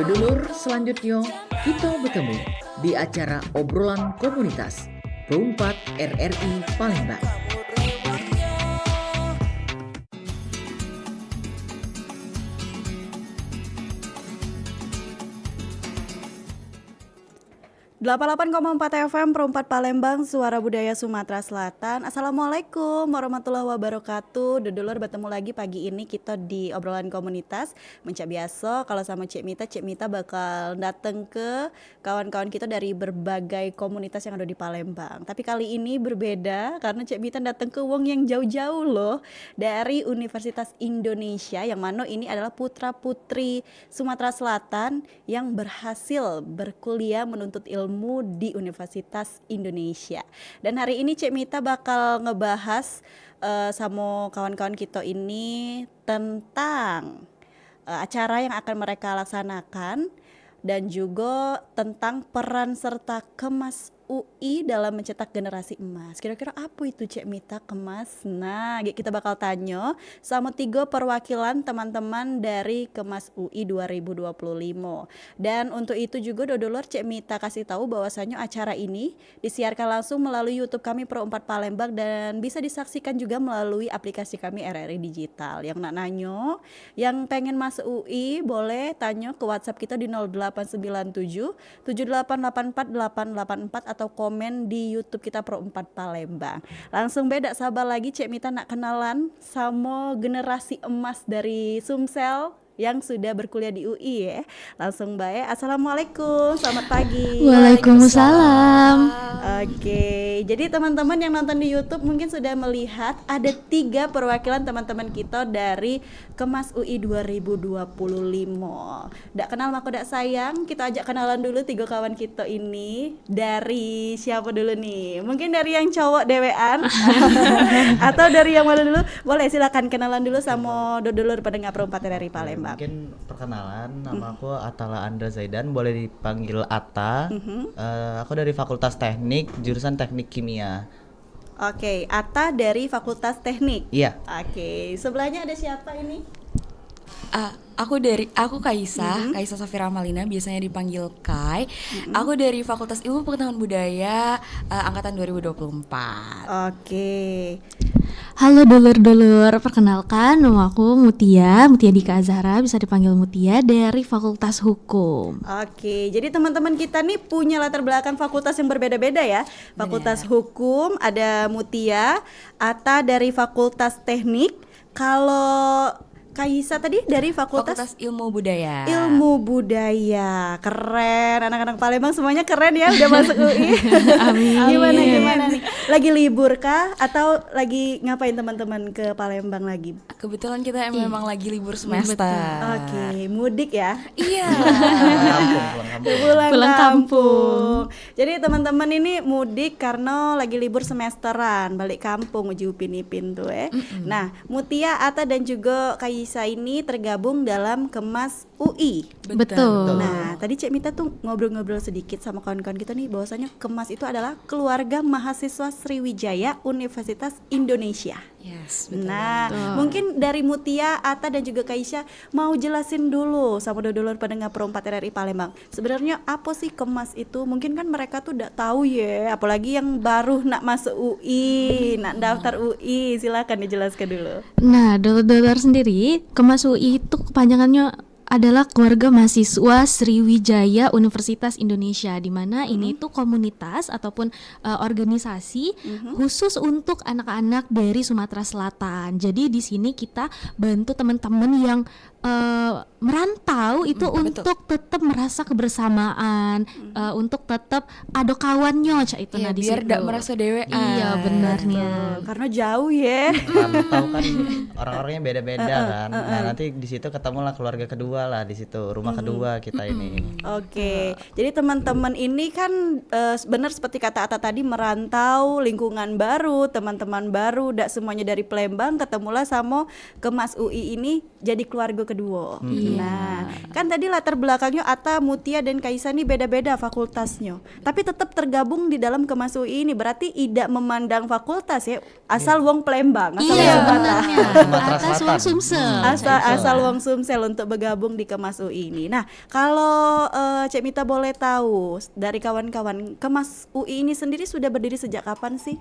Dulur selanjutnya kita bertemu di acara obrolan komunitas Perumpat RRI Palembang. 88,4 FM Perumpat Palembang, Suara Budaya Sumatera Selatan. Assalamualaikum warahmatullahi wabarakatuh. Dulur bertemu lagi pagi ini kita di obrolan komunitas. Mencak biasa kalau sama Cik Mita bakal datang ke kawan-kawan kita dari berbagai komunitas yang ada di Palembang. Tapi kali ini berbeda karena Cik Mita datang ke wong yang jauh-jauh loh, dari Universitas Indonesia, yang mana ini adalah putra-putri Sumatera Selatan yang berhasil berkuliah menuntut ilmu di Universitas Indonesia. Dan hari ini Cik Mita bakal ngebahas sama kawan-kawan kita ini tentang acara yang akan mereka laksanakan dan juga tentang peran serta Kemas UI dalam mencetak generasi emas. Kira-kira apa itu Cik Mita Kemas? Nah, kita bakal tanya sama 3 perwakilan teman-teman dari Kemas UI 2025. Dan untuk itu juga dodolor Cik Mita kasih tahu bahwasanya acara ini disiarkan langsung melalui YouTube kami Pro4 Palembang dan bisa disaksikan juga melalui aplikasi kami RRI Digital. Yang nak nanyo, yang pengen masuk UI boleh tanya ke WhatsApp kita di 0897 7884 884 atau komen di YouTube kita Pro4 Palembang. Langsung beda sabar lagi Cik Mita nak kenalan sama generasi emas dari Sumsel yang sudah berkuliah di UI ya. Langsung baik. Assalamualaikum, selamat pagi. Waalaikumsalam. Oke, jadi teman-teman yang nonton di YouTube mungkin sudah melihat ada 3 perwakilan teman-teman kita dari Kemas UI 2025. Dak kenal maka dak sayang, kita ajak kenalan dulu 3 kawan kita ini. Dari siapa dulu nih? Mungkin dari yang cowok dewean atau dari yang mana dulu? Boleh silakan kenalan dulu sama dodolur pendengar Perumpat RRI Palembang. Mungkin perkenalan, nama aku Atala Andra Zaidan, boleh dipanggil Atta. Aku dari Fakultas Teknik, jurusan Teknik Kimia. Oke, Atta dari Fakultas Teknik. Iya. Oke, sebelahnya ada siapa ini? Aku Kaisa Safira Malina, biasanya dipanggil Kai. Aku dari Fakultas Ilmu Pengetahuan Budaya angkatan 2024. Oke. Halo dulur-dulur, perkenalkan nama aku Mutia Dika Azhara, bisa dipanggil Mutia, dari Fakultas Hukum. Oke, jadi teman-teman kita nih punya latar belakang fakultas yang berbeda-beda ya. Fakultas Hukum ada Mutia, Atta dari Fakultas Teknik. Kalau Kaisa tadi dari Fakultas Ilmu Budaya. Ilmu Budaya. Keren, anak-anak Palembang semuanya keren ya udah masuk UI. Amin. Gimana nih? Lagi libur kah atau lagi ngapain teman-teman ke Palembang lagi? Kebetulan kita memang lagi libur semester. Oke, mudik ya. Iya. Pulang kampung. Jadi teman-teman ini mudik karena lagi libur semesteran, balik kampung uji Upin Ipin tuh Nah, Mutia, Atta dan juga Kaisa ini tergabung dalam Kemas UI. Betul. Nah, tadi Cik Mita tuh ngobrol-ngobrol sedikit sama kawan-kawan kita nih bahwasanya Kemas itu adalah keluarga mahasiswa Sriwijaya Universitas Indonesia. Yes, betul. Nah, mungkin dari Mutia, Atta dan juga Kaisa mau jelasin dulu sama dulur pendengar Pro4 RRI Palembang. Sebenarnya apa sih Kemas itu? Mungkin kan mereka tuh udah tahu ya, apalagi yang baru nak masuk UI, nak daftar UI. Silakan dijelaskan dulu. Nah, dulur-dulur sendiri, Kemas UI itu kepanjangannya adalah keluarga mahasiswa Sriwijaya Universitas Indonesia, di mana ini tuh komunitas ataupun organisasi khusus untuk anak-anak dari Sumatera Selatan. Jadi di sini kita bantu teman-teman yang merantau itu untuk tetap merasa kebersamaan, untuk tetap ada kawannya cak itu ya, di biar situ. tidak merasa dewean. Iya benarnya. Karena jauh ya. Rantau kan orang-orangnya beda-beda kan. Nah, nanti di situ ketemulah keluarga kedua kedua lah di situ, rumah kedua kita ini. Oke, jadi teman-teman ini kan benar seperti kata Ata tadi, merantau, lingkungan baru, teman-teman baru, tidak semuanya dari Palembang, ketemulah sama ke Mas UI ini jadi keluarga kedua. Nah, kan tadi latar belakangnya Ata, Mutia dan Kaisa ini beda-beda fakultasnya, tapi tetap tergabung di dalam ke Mas UI ini, berarti tidak memandang fakultas ya, asal wong Palembang, asal Iya, wong Sumatera. benarnya. Sumatera Atas Selatan. Wong Sumsel. Asal Wong Sumsel untuk bergabung di Kemas UI ini. Nah, kalau Cek Mita boleh tahu dari kawan-kawan, Kemas UI ini sendiri sudah berdiri sejak kapan sih?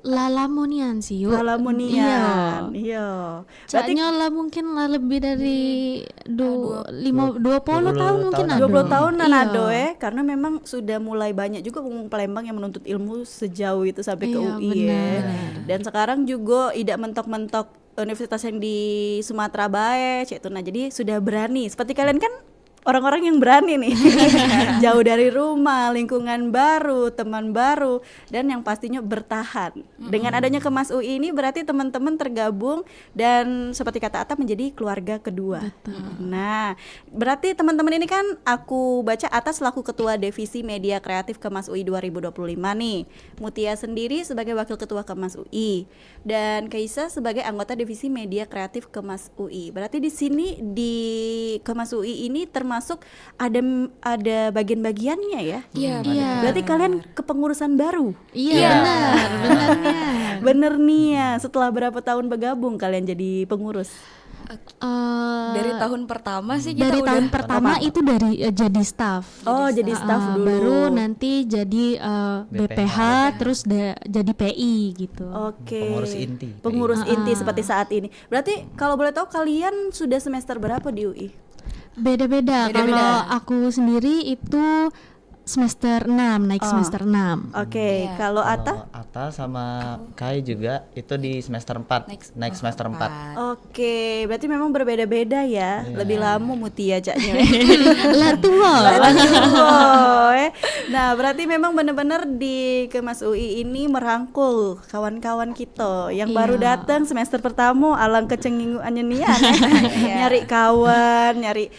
Lalamunian sih yuk. Lalamunian. Iya. Berarti Caknya lah mungkin lah lebih dari 20 tahun mungkin ada. 20 tahunan Iya. ada karena memang sudah mulai banyak juga wong Palembang yang menuntut ilmu sejauh itu sampai ke Iya, UI ya. Dan sekarang juga tidak mentok-mentok universitas yang di Sumatera bae, Cek Tuna. Jadi sudah berani. Seperti kalian kan orang-orang yang berani nih. Jauh dari rumah, lingkungan baru, teman baru, dan yang pastinya bertahan. Dengan adanya Kemas UI ini berarti teman-teman tergabung dan seperti kata Ata menjadi keluarga kedua. Nah, berarti teman-teman ini kan aku baca Ata selaku ketua divisi media kreatif Kemas UI 2025 nih. Mutia sendiri sebagai wakil ketua Kemas UI dan Kaisa sebagai anggota divisi media kreatif Kemas UI. Berarti di sini di Kemas UI ini termasuk ada bagian-bagiannya ya. Iya, Iya. Berarti kalian kepengurusan baru. Iya, benar, benarnya. Bener nih ya. Setelah berapa tahun bergabung kalian jadi pengurus? Dari tahun pertama sih kita dari udah tahun pertama itu dari jadi staff. Oh, jadi staff dulu. Baru nanti jadi BPH, terus jadi PI gitu. Oke. Pengurus inti. Pengurus inti seperti saat ini. Berarti kalau boleh tahu kalian sudah semester berapa di UI? Beda-beda. Kalau aku sendiri itu semester 6, naik semester 6. Oke, Iya. kalau Ata? Kalau Ata sama Kai juga itu di semester 4. Naik semester 4. Oke, berarti memang berbeda-beda ya. Lebih lama Mutia caknya. Lah tua. Nah, berarti memang benar-benar di Kemas UI ini merangkul kawan-kawan kita yang baru datang semester pertama alang kecengingu anyenian nyari kawan, nyari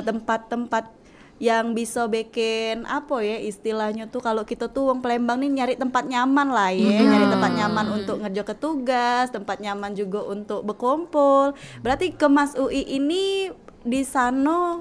tempat-tempat yang bisa bikin apa ya istilahnya tuh, kalau kita tuh wong Palembang nih nyari tempat nyaman lah ya, nyari tempat nyaman untuk ngerja tugas, tempat nyaman juga untuk berkumpul. Berarti Kemas UI ini di sana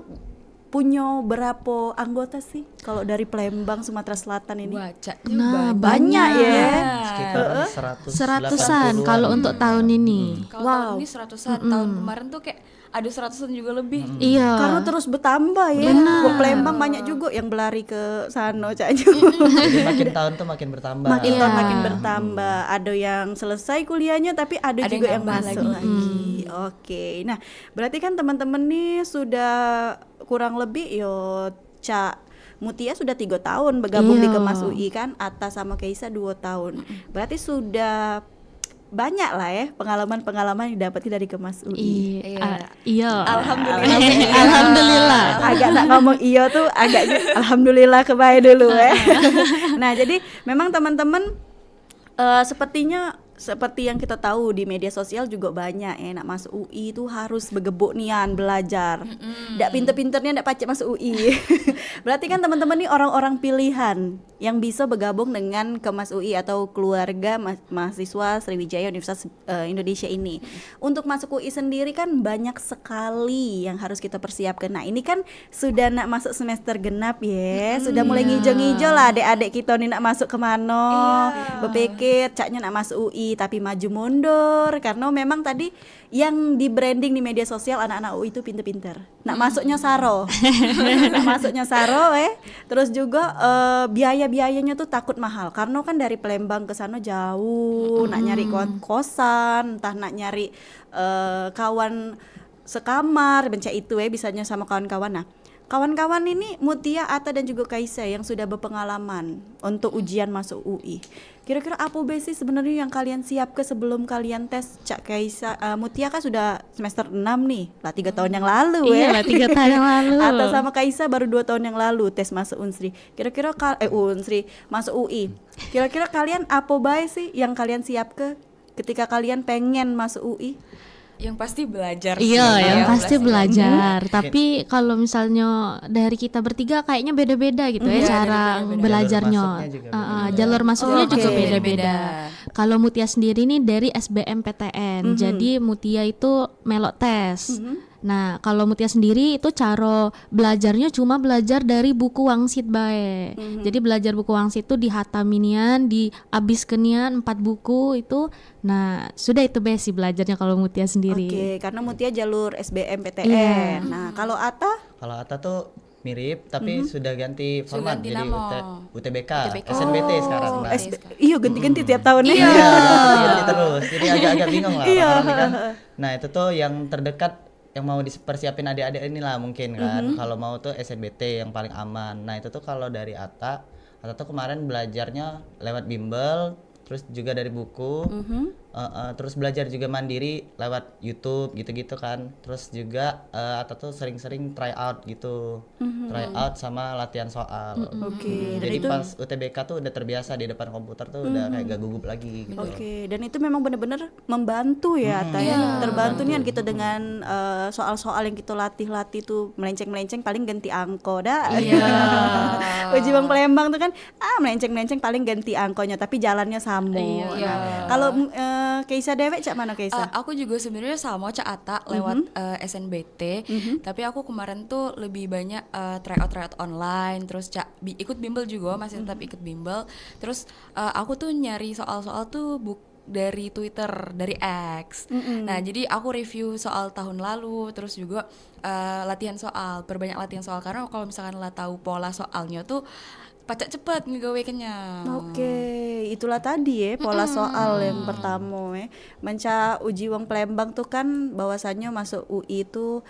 punya berapa anggota sih kalau dari Palembang Sumatera Selatan ini? baca Nah, Banyak ya. Sekitar 100-an kalau untuk tahun ini. Kalau tahun ini 100-an, tahun kemarin tuh kayak ada 100-an juga lebih. Iya. Karena terus bertambah ya. Wong Palembang banyak juga yang berlari ke sana Cak Ju. Jadi makin tahun tuh makin bertambah. Makin tahun makin bertambah. Ada yang selesai kuliahnya tapi ada juga yang nambah masuk lagi. Oke. Nah, berarti kan teman-teman nih sudah kurang lebih yo Cak Mutia sudah 3 tahun bergabung di Kemas UI kan, Ata sama Kaisa 2 tahun. Berarti sudah banyak lah ya pengalaman-pengalaman yang didapati dari Kemas UI. Iya. Alhamdulillah. Agak nak ngomong iyo tuh agaknya alhamdulillah kebaik dulu ya. Nah, jadi memang teman-teman sepertinya seperti yang kita tahu di media sosial juga banyak ya, nak masuk UI itu harus bergebuk nian belajar. Ndak pinter-pinternya ndak pacak masuk UI. Berarti kan teman-teman ini orang-orang pilihan yang bisa bergabung dengan Kemas UI atau keluarga mahasiswa Sriwijaya Universitas Indonesia ini. Untuk masuk UI sendiri kan banyak sekali yang harus kita persiapkan. Nah, ini kan sudah nak masuk semester genap ya. Sudah mulai ngijo-ngijo lah adik-adik kita nih nak masuk kemana. Berpikir caknya nak masuk UI tapi maju mundur karena memang tadi yang di branding di media sosial anak-anak UI itu pinter-pinter. Nak masuknya saro. Nak masuknya saro terus juga biaya-biayanya tuh takut mahal karena kan dari Palembang ke sana jauh, nak nyari kosan, entah nak nyari kawan sekamar, bencak itu bisanya sama kawan-kawan. Nah, kawan-kawan ini Mutia, Ata dan juga Kaisa yang sudah berpengalaman untuk ujian masuk UI. Kira-kira apa sih sebenarnya yang kalian siap ke sebelum kalian tes? Cak Kaisa, Mutia kan sudah semester 6 nih, lah 3 tahun yang lalu Iya lah 3 tahun yang lalu. Ata sama Kaisa baru 2 tahun yang lalu tes masuk Unsri. Kira-kira Unsri masuk UI. Kira-kira kalian apa sih yang kalian siap ke ketika kalian pengen masuk UI? Yang pasti belajar sih. Iya, yang Ya, pasti belajar. Hmm. Tapi kalau misalnya dari kita bertiga kayaknya beda-beda gitu ya Iya, cara beda-beda. belajarnya. Jalur masuknya juga beda-beda. Jalur masuknya Oke. juga Beda-beda. beda-beda. Kalau Mutia sendiri nih dari SBMPTN. Jadi Mutia itu melok tes. Nah, kalau Mutia sendiri itu cara belajarnya cuma belajar dari buku wangsit bae. Jadi belajar buku wangsit itu dihataminian, diabiskenian 4 buku itu. Nah, sudah itu basic belajarnya kalau Mutia sendiri. Oke, karena Mutia jalur SBMPTN. Iya. Nah, kalau Ata Kalau Atta tuh mirip tapi sudah ganti format ganti jadi nama. UTBK, UTBK. SNBT sekarang. Oh, Nah, iya ganti-ganti tiap tahun ya. Iya, ganti terus. Jadi agak-agak bingung lah orang-orang ini kan. Nah, itu tuh yang terdekat yang mau dipersiapin adik-adik inilah mungkin kan. Kalau mau tuh SNBT yang paling aman. Nah, itu tuh kalau dari Atta tuh kemarin belajarnya lewat bimbel, terus juga dari buku. Terus belajar juga mandiri lewat YouTube gitu-gitu kan. Terus juga Atta tuh sering-sering try out gitu. Try out sama latihan soal. Oke, dan Jadi itu pas UTBK tuh udah terbiasa di depan komputer tuh udah kayak gak gugup lagi gitu. Oke, dan itu memang benar-benar membantu ya, Ata ya. Terbantu nih kan kita dengan soal-soal yang kita latih-latih tuh melenceng-melenceng paling ganti angko dah. Iya. Uji Bang Palembang tuh kan melenceng-melenceng paling ganti angkonya tapi jalannya sama. Iya. Nah, kalau Keisa dewek cak mana Keisa? Aku juga sebenarnya sama Cak Ata lewat SNBT, tapi aku kemarin tuh lebih banyak tryout online, terus ikut bimbel juga, masih tetap ikut bimbel. Terus aku tuh nyari soal-soal tuh dari Twitter, dari X. Nah, jadi aku review soal tahun lalu, terus juga latihan soal, perbanyak latihan soal karena kalau misalkan lah tahu pola soalnya tuh pacak cepet ngegaweknya. Oke, itulah tadi ya pola soal yang pertama ya. Menca uji Wong Palembang tuh kan bahwasannya masuk UI itu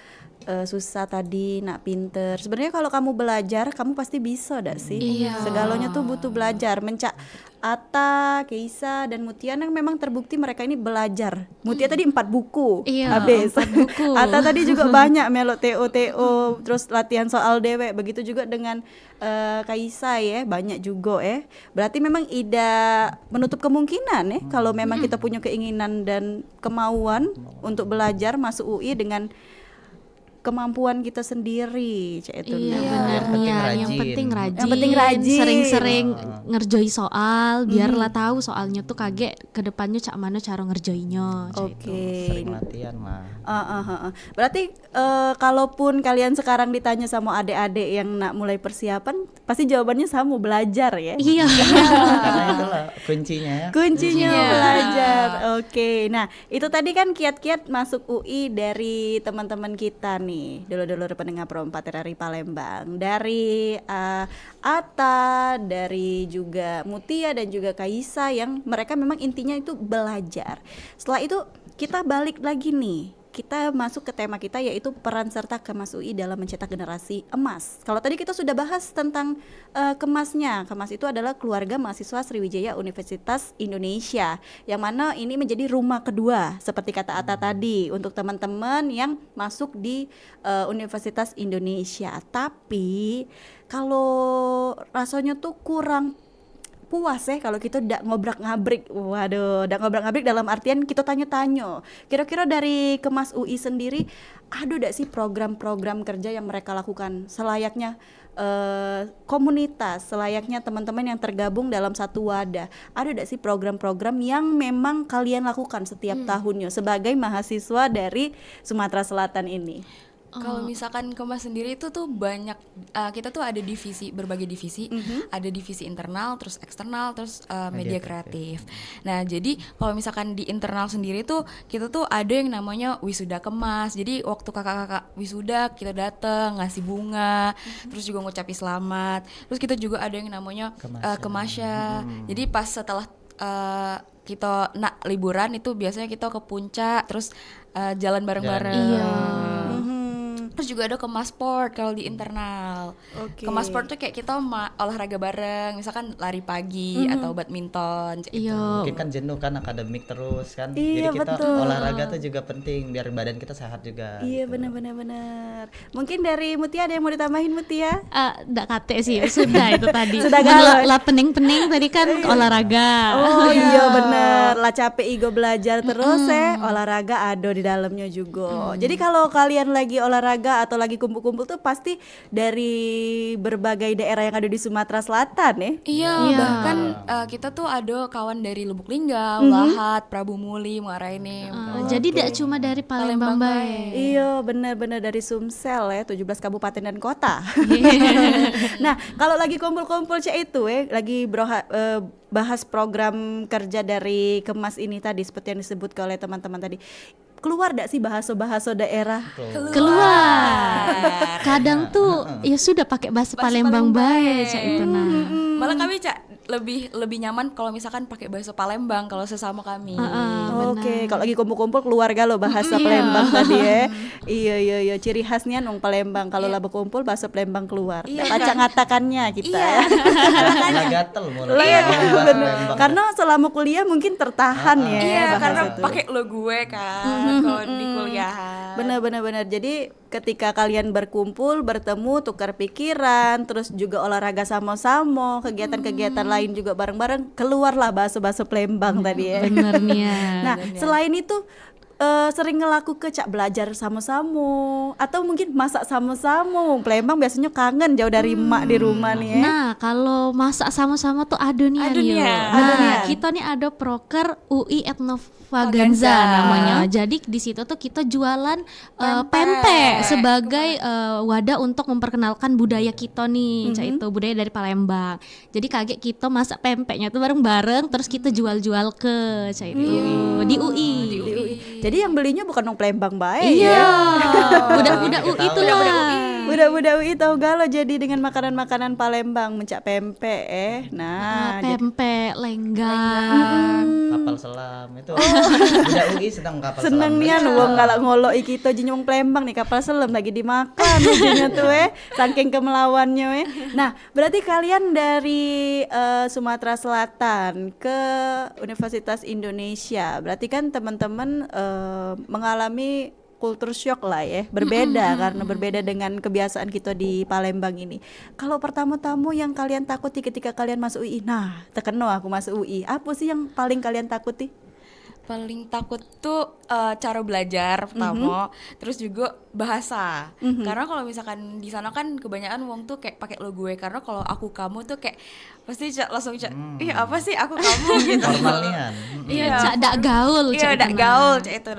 susah tadi, nak pinter. Sebenarnya kalau kamu belajar, kamu pasti bisa dak sih? Iya. Segalanya tuh butuh belajar. Menca Atta, Keisa dan Mutia yang memang terbukti mereka ini belajar. Mutia tadi 4 buku Iya, habis. 4 buku. Atta tadi juga banyak melok TO terus latihan soal dewek. Begitu juga dengan Kaisa ya, banyak juga Berarti memang tidak menutup kemungkinan kalau memang kita punya keinginan dan kemauan untuk belajar masuk UI dengan kemampuan kita sendiri, cek itu. Iya, Nah. benar Yang penting nih. Yang rajin. penting rajin. Yang penting rajin. Sering-sering ngerjoi soal, biarlah tahu soalnya tuh kaget ke depannya cak mana cara ngerjoinya. Oke. Sering latihan lah. Berarti kalaupun kalian sekarang ditanya sama adik-adik yang nak mulai persiapan, pasti jawabannya sama, belajar ya. Iya. Karena itulah kuncinya ya. Kuncinya belajar. Oke. Nah, itu tadi kan kiat-kiat masuk UI dari teman-teman kita nih. Dulu-dulu pendengar Pro 4 RRI Palembang. Dari Atta, dari juga Mutia dan juga Kaisa yang mereka memang intinya itu belajar. Setelah itu kita balik lagi nih. Kita masuk ke tema kita yaitu peran serta Kemas UI dalam mencetak generasi emas. Kalau tadi kita sudah bahas tentang Kemasnya. Kemas itu adalah keluarga mahasiswa Sriwijaya Universitas Indonesia, yang mana ini menjadi rumah kedua seperti kata Atta tadi untuk teman-teman yang masuk di Universitas Indonesia. Tapi kalau rasanya tuh kurang puas kalau kita ndak ngobrak-ngabrik. Waduh, ndak ngobrak-ngabrik dalam artian kita tanya-tanya. Kira-kira dari Kemas UI sendiri ada ndak sih program-program kerja yang mereka lakukan selayaknya komunitas, selayaknya teman-teman yang tergabung dalam satu wadah. Ada ndak sih program-program yang memang kalian lakukan setiap tahunnya sebagai mahasiswa dari Sumatera Selatan ini? Kalau misalkan Kemas sendiri itu tuh banyak, kita tuh ada divisi, berbagai divisi, ada divisi internal, terus eksternal, terus media kreatif. Nah, jadi kalau misalkan di internal sendiri tuh kita tuh ada yang namanya wisuda Kemas. Jadi waktu kakak-kakak wisuda kita datang ngasih bunga, terus juga ngucapin selamat. Terus kita juga ada yang namanya Kemasya. Jadi pas setelah kita nak liburan itu biasanya kita ke puncak, terus jalan bareng-bareng. Iya. Terus juga ada kemas sport kalau di internal. Oke. Kemas sport tuh kayak kita olahraga bareng, misalkan lari pagi atau badminton. Iya. Mungkin kan jenuh kan akademik terus kan. Iya, Jadi kita betul. olahraga tuh juga penting biar badan kita sehat juga. Iya, gitu. benar. Mungkin dari Mutia ada yang mau ditambahin, Mutia? Nggak kate sih, sudah itu tadi. Sudah galau. Lah pening-pening tadi kan olahraga. Oh iya bener lah, capek Igo belajar terus olahraga ada di dalamnya juga. Jadi kalau kalian lagi olahraga atau lagi kumpul-kumpul tuh pasti dari berbagai daerah yang ada di Sumatera Selatan ya. Iya, bahkan kita tuh ada kawan dari Lubuk Linggau, Lahat, Prabu Muli, Muara Enim. Jadi tidak cuma dari Palembang bae. Iya benar-benar dari Sumsel ya, 17 kabupaten dan kota. Nah kalau lagi kumpul-kumpul itu lagi bahas program kerja dari Kemas ini tadi seperti yang disebutkan oleh teman-teman tadi, keluar gak sih bahasa-bahasa daerah? Keluar. Kadang tuh ya sudah pakai bahasa Palembang bae cak itu nah. Malah kami lebih nyaman kalau misalkan pakai bahasa Palembang kalau sesama kami. Oke, kalau lagi kumpul-kumpul keluarga lo bahasa Palembang tadi ya. Iya, ciri khasnya nong Palembang kalau lah berkumpul bahasa Palembang keluar. Baca ngatakannya kita. Lah gatel mulai. Iya, ngomong bahasa bener. Palembang. Karena selama kuliah mungkin tertahan ya Iya, bahasa karena itu. pakai lo gue kan kalau di kuliahan. Benar. Jadi ketika kalian berkumpul, bertemu, tukar pikiran, terus juga olahraga sama-sama, kegiatan-kegiatan lain juga bareng-bareng, keluarlah bahasa-bahasa Palembang tadi ya. Bener nih ya. Nah, selain itu sering ngelaku cak belajar sama-sama atau mungkin masak sama-sama. Palembang biasanya kangen jauh dari emak di rumah nih ya. Nah, kalau masak sama-sama tuh ada nih Ada nih ya. Nah, kita nih ada proker UI Etnovaganza namanya. Jadi di situ tuh kita jualan pempek sebagai wadah untuk memperkenalkan budaya kita nih, itu budaya dari Palembang. Jadi kaget kita masak pempeknya tuh bareng-bareng, terus kita jual-jual ke itu di UI. Jadi yang belinya bukan nong Palembang baik Iya, ya. budak-budak UI itu lah. Budak-budak UI tahu galau jadi dengan makanan-makanan Palembang mencak pempek Nah, Pempek, lenggang. Kapal selam itu. Budak UI sedang kapal selam. seneng nian wong galak ngolok kita jinyong Palembang nih kapal selam lagi dimakan ujinya tuh saking kemelawannya Nah, berarti kalian dari Sumatera Selatan ke Universitas Indonesia. Berarti kan teman-teman mengalami culture shock lah ya, berbeda karena berbeda dengan kebiasaan kita di Palembang ini. Kalau pertama-tama yang kalian takuti ketika kalian masuk UI, nah terkenal aku masuk UI, apa sih yang paling kalian takuti? Paling takut tuh cara belajar pertama, terus juga bahasa. Karena kalau misalkan di sana kan kebanyakan wong tuh kayak pakai lo gue. Karena kalau aku kamu tuh kayak pasti langsung ih apa sih aku kamu gitu. Formalnya. Iya, cak dak gaul. Iya, cak dak itu gaul nah. cak itu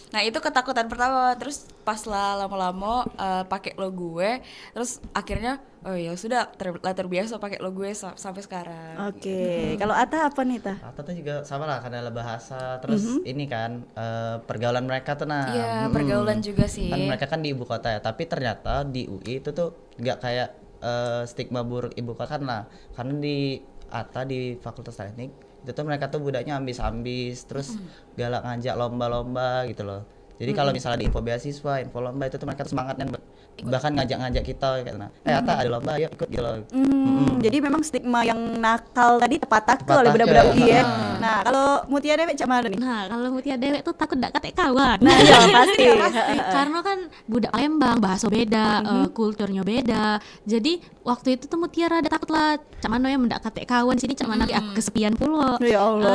nah itu ketakutan pertama. Terus pas lah lama-lama pakai lo gue, terus akhirnya oh ya sudah terbiasa pakai lo gue sampai sekarang. Oke, kalau Ata apa nih Ta? Atau tuh juga sama lah karena bahasa terus ini kan pergaulan mereka tuh nah. Iya, pergaulan juga sih. Kan mereka kan di ibu kota ya, tapi ternyata di UI itu tuh nggak kayak stigma buruk ibu kota kan lah. Karena di ATA di Fakultas Teknik itu tuh mereka tuh budaknya ambis-ambis, terus galak ngajak lomba-lomba gitu loh. Jadi kalau misalnya di info beasiswa, info lomba itu tuh mereka semangatnya bahkan ngajak-ngajak kita kayak Ata ada lomba yuk ikut gitu loh. Jadi memang stigma yang nakal tadi tepat oleh budak-budak UI ya. Nah, kalau Mutia Dewek cak mana nih? Nah, kalau Mutia Dewek tuh takut dak katek kawan. Nah, iya pasti. Karena kan budak Palembang, bahasa beda, kulturnya beda. Jadi waktu itu tuh Mutia rada takut lah, cak mana ya mendak katek kawan sini, cak mana kesepian pula. Ya Allah.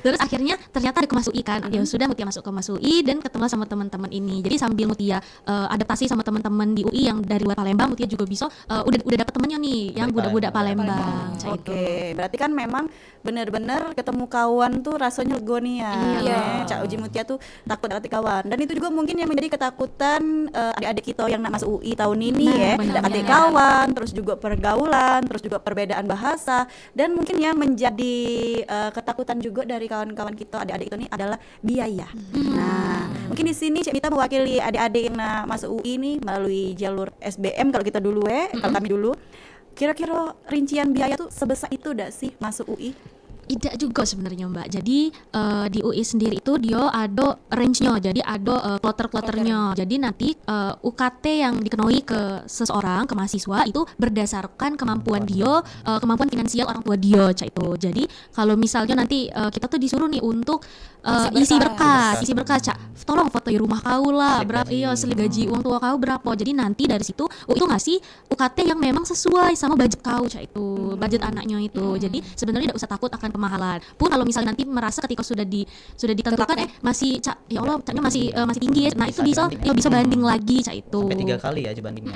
Terus akhirnya ternyata ada Kemas UI kan. Ya sudah Mutia masuk ke Kemas UI dan ketemu sama teman-teman ini. Jadi sambil Mutia adaptasi sama teman-teman di UI yang dari luar Palembang, Mutia juga bisa udah dapat temannya nih yang budak-budak Palembang. Oke, berarti kan memang benar-benar ketemu kawan tuh rasanya legonia. Iya. Cak Uji Mutia tuh takut dapet kawan. Dan itu juga mungkin yang menjadi ketakutan adik-adik kita yang nak masuk UI tahun ini ya. Dapet kawan, terus juga pergaulan, terus juga perbedaan bahasa, dan mungkin yang menjadi ketakutan juga dari kawan-kawan kita adik-adik itu nih adalah biaya. Nah, mungkin di sini Cik Mita mewakili adik-adik yang nak masuk UI nih melalui jalur SBM kalau kita dulu kalau kami dulu. Kira-kira rincian biaya tuh sebesar itu enggak sih masuk UI? Tidak juga sebenarnya Mbak. Jadi di UI sendiri itu dia ada range-nya, jadi ada kloter-kloternya. Jadi nanti UKT yang dikenai ke seseorang, ke mahasiswa itu berdasarkan kemampuan dia, kemampuan finansial orang tua dia, cak itu. Jadi kalau misalnya nanti kita tuh disuruh nih untuk isi berkas, cak. Tolong foto rumah kau lah, berapa? Iya, slip gaji uang tua kau berapa. Jadi nanti dari situ UI itu ngasih UKT yang memang sesuai sama budget kau, cak itu, budget anaknya itu. Jadi sebenarnya tidak usah takut akan kemahalan. Pun kalau misalnya nanti merasa ketika sudah ditentukan masih cak, ya Allah caknya masih tinggi ya. Nah, itu bisa banding lagi cak itu. Sampai 3 kali ya aja bandingnya.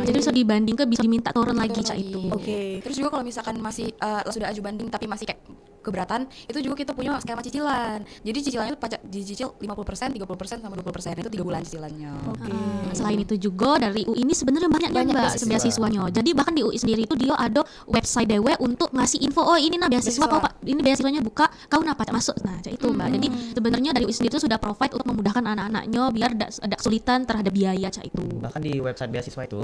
Jadi bisa dibanding bisa diminta turun lagi cak itu. Oke. Terus juga kalau misalkan masih sudah aju banding tapi masih kayak keberatan, itu juga kita punya skema cicilan. Jadi cicilannya itu pajak dicicil 50%, 30% sama 20%. Itu 3 bulan cicilannya. Oke. Selain itu juga dari UI ini sebenarnya banyak Mbak beasiswanya. Jadi bahkan di UI sendiri itu dia ada website dewe untuk ngasih info, oh ini nah beasiswa kok Pak, ini beasiswanya buka, kau napa masuk. Nah, itu Mbak. Jadi sebenarnya dari UI sendiri itu sudah provide untuk memudahkan anak-anaknya biar ada kesulitan terhadap biaya cak itu. Bahkan di website beasiswa itu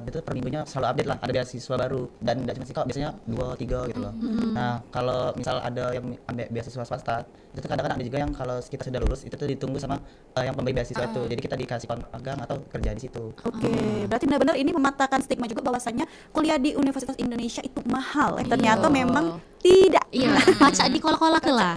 itu per minggunya selalu update lah, ada beasiswa baru dan tidak cuma sih kok, biasanya 2-3 gitu loh. Nah, kalau misal ada yang ambil beasiswa swasta, itu kadang-kadang ada juga yang kalau kita sudah lulus itu tuh ditunggu sama yang pemberi beasiswa itu. Jadi kita dikasih magang atau kerja di situ. Oke, berarti benar-benar ini mematahkan stigma juga bahwasanya kuliah di Universitas Indonesia itu mahal. Ternyata memang tidak. Iya, baca di kolak-kolak lah.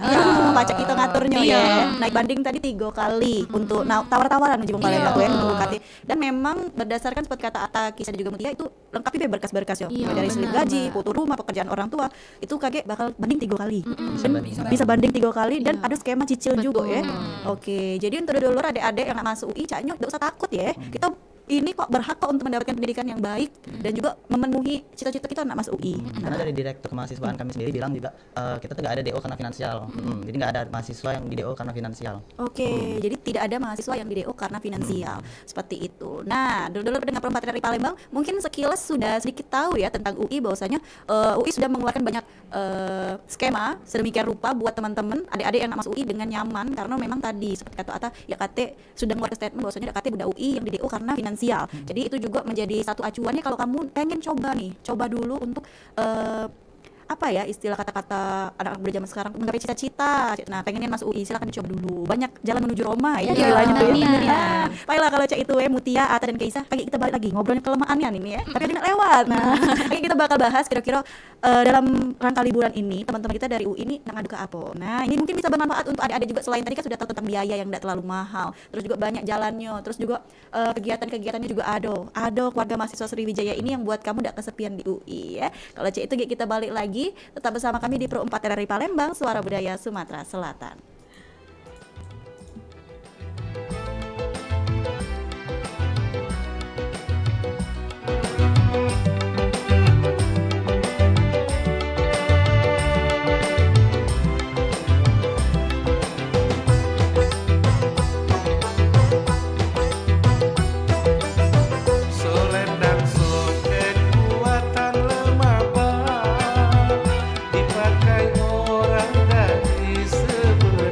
Pajak kita ngaturnya ya. Naik banding tadi 3 kali untuk tawar-tawaran uji Palembang ya untuk UKT. Dan memang berdasarkan seperti kata Ata, Kisah dan juga Mutia itu lengkapi berkas-berkas ya. Mulai dari slip gaji, foto rumah, pekerjaan orang tua, itu kakek bakal banding 3 kali. Bisa banding 3 kali dan ada skema cicil juga ya. Oke, jadi untuk dulu adik-adik yang nak masuk UI caknya enggak usah takut ya. Kita ini kok berhak kok untuk mendapatkan pendidikan yang baik dan juga memenuhi cita-cita kita nak masuk UI. Karena dari direktur kemahasiswaan kami sendiri bilang juga kita tuh nggak ada DO karena finansial. Jadi nggak ada mahasiswa yang di DO karena finansial. Oke, jadi tidak ada mahasiswa yang di DO karena finansial. Seperti itu. Nah, dulu pendengar Perempat dari Palembang mungkin sekilas sudah sedikit tahu ya tentang UI, bahwasanya UI sudah mengeluarkan banyak skema sedemikian rupa buat teman-teman adik-adik yang nak masuk UI dengan nyaman, karena memang tadi seperti kata Ata, ya KT sudah mengeluarkan statement bahwasanya KT budak UI yang di DO karena finansial. Jadi itu juga menjadi satu acuannya kalau kamu pengen coba dulu untuk apa ya istilah kata-kata anak muda zaman sekarang menggapai cita-cita. Nah, pengennya masuk UI, silakan dicoba dulu. Banyak jalan menuju Roma ya. Baiklah kalau cak itu Mutia, Ata dan Keisa, lagi kita balik lagi ngobrolnya kelemahannya nih ya. Tapi ada lewat. Nah, lagi kita bakal bahas kira-kira dalam rangka liburan ini teman-teman kita dari UI ini ngadu ke apa. Nah, ini mungkin bisa bermanfaat untuk adik-adik juga, selain tadi kan sudah tahu tentang biaya yang tidak terlalu mahal. Terus juga banyak jalannya, terus juga kegiatan-kegiatannya juga ada. Ada keluarga mahasiswa Sriwijaya ini yang buat kamu tidak kesepian di UI ya. Kalau cak itu kita balik lagi, tetap bersama kami di Pro 4 RRI Palembang, Suara Budaya Sumatera Selatan. Selendang kekuatan lemah dipakai orang dari seberang.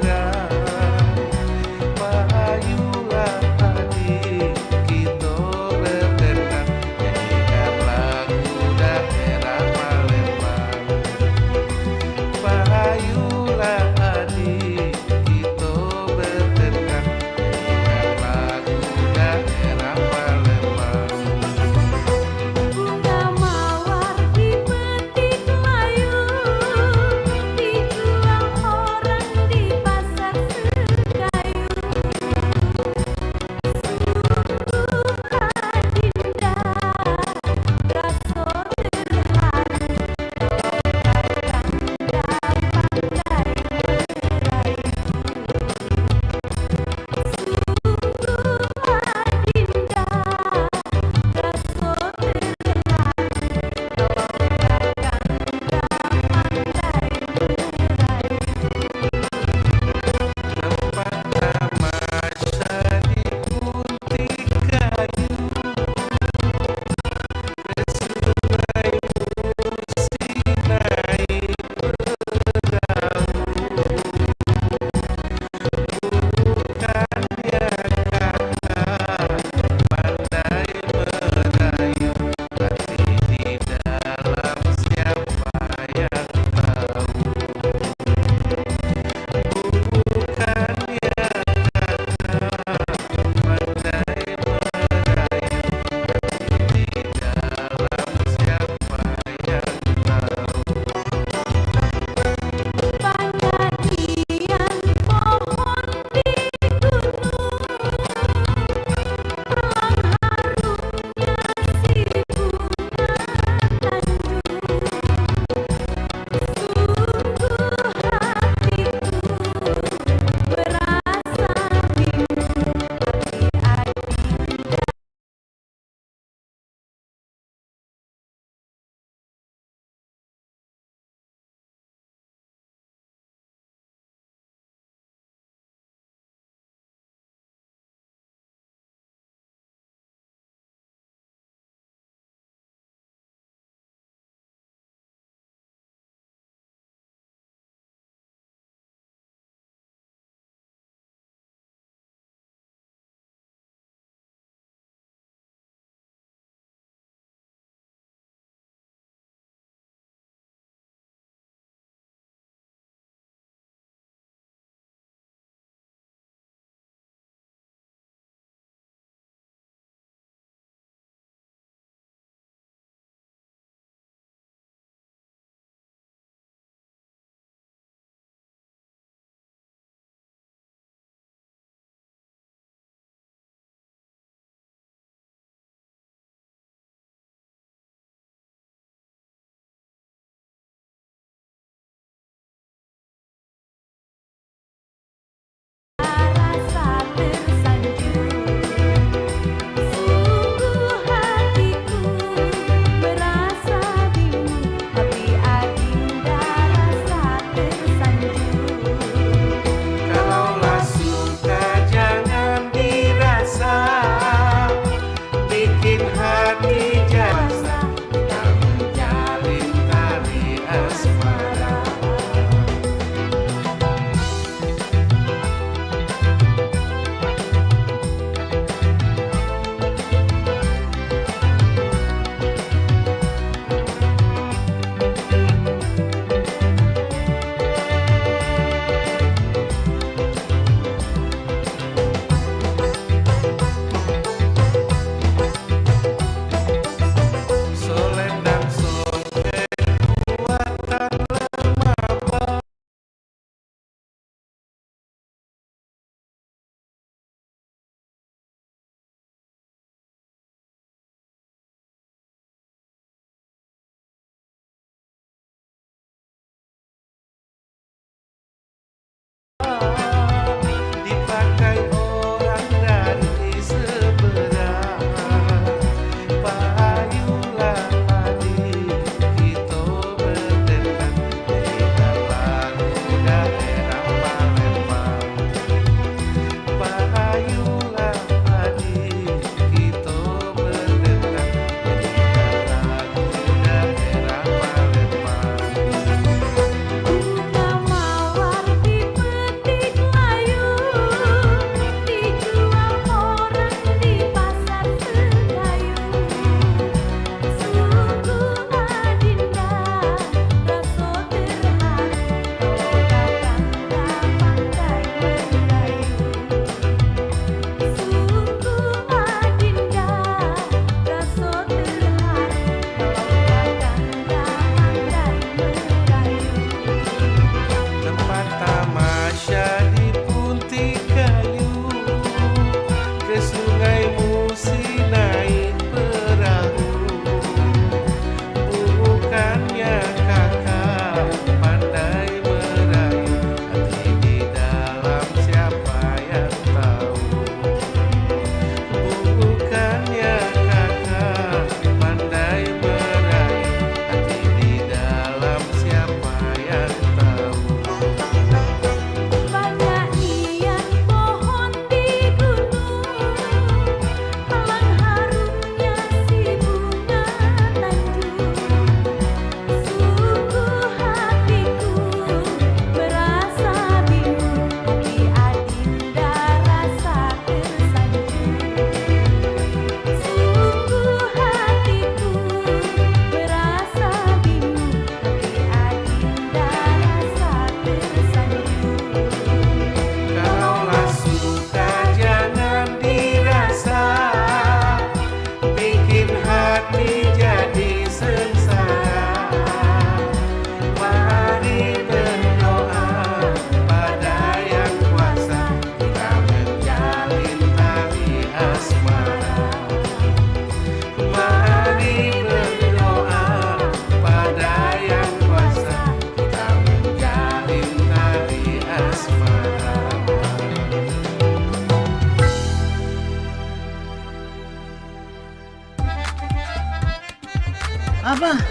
Apa?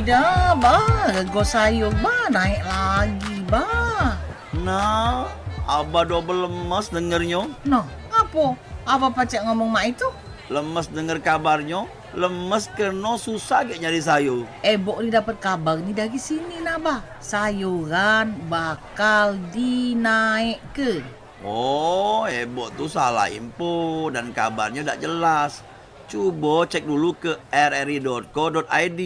Dah, rego sayur naik lagi, Nah, Abah double lemas dengernya. No, apa? Apa pacak ngomong mak itu? Lemes denger kabarnya. Lemes karena susah kayak nyari sayur. Bok ni dapat kabar ni dari sini Bah. Sayuran bakal dinaik ke. Oh, Ebok tuh salah info dan kabarnya tak jelas. Coba cek dulu ke rri.co.id.